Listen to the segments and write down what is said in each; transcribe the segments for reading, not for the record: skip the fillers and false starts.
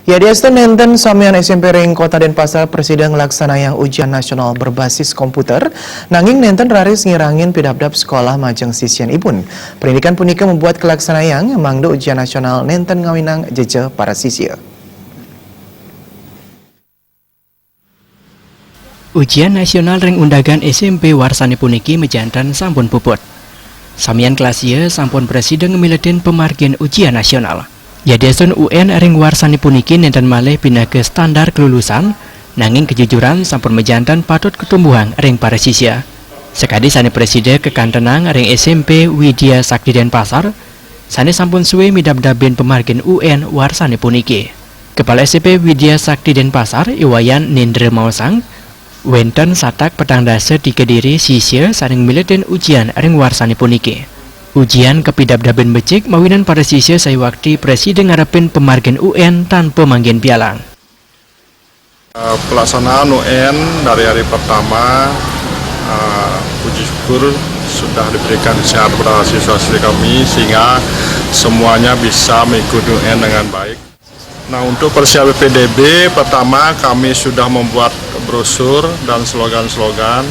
Ya, di Aston Nenten Samyan SMP Ring Kota Denpasar Presiden ngelaksanakan ujian nasional berbasis komputer. Nanging Nenten raris ngirangin pidabdab sekolah majeng sisian ibun. Pendidikan punika membuat kelaksanaan mangdo ujian nasional Nenten ngawinang jeje para sisya. Ujian nasional ring undagan SMP warsani puniki mejantan sampun puput. Samian kelasnya sampun presiden ngemiletin pemargian ujian nasional. Yadesun UN ring warsani puniki nenten malih pindah ke standar kelulusan, nanging kejujuran sampun mejantan patut ketumbuhan ring para sisya. Sekadi sani presiden kekantenang ring SMP Widya Sakti Denpasar, sani sampun suwe midab-dabin pemargian UN warsani puniki. Kepala SMP Widya Sakti Denpasar Iwayan Nindra Mausang, wenten satak petang dasa di Kediri sisya saring militen ujian ring warsani puniki. Ujian kepidab-dabin becik mawinan para sisya saya waktu presiden ngarepin pemargian UN tanpa manggian pialang. Pelaksanaan UN dari hari pertama, puji syukur sudah diberikan sehat kepada siswa-siswi kami sehingga semuanya bisa mengikuti UN dengan baik. Nah, untuk persiapan PDB pertama kami sudah membuat brosur dan slogan-slogan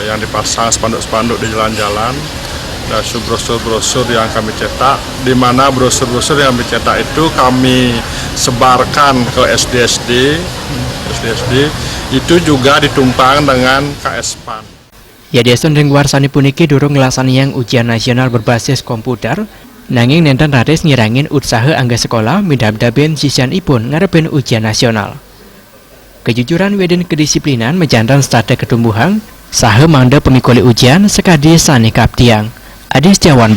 yang dipasang spanduk-spanduk di jalan-jalan. Dan brosur-brosur yang kami cetak, di mana brosur-brosur yang dicetak itu kami sebarkan ke SD-SD, itu juga ditumpang dengan KS PAN. Yadesun ring warsani puniki durung ngelaksanakan ujian nasional berbasis komputer, nanging nenten raris ngirangin usaha angga sekolah midab-dabin sisian ipun ngarepin ujian nasional. Kejujuran weden kedisiplinan mejantan starte ketumbuhan, saha mangda pemikuli ujian sekadi sani kaptiang. Adi Setiawan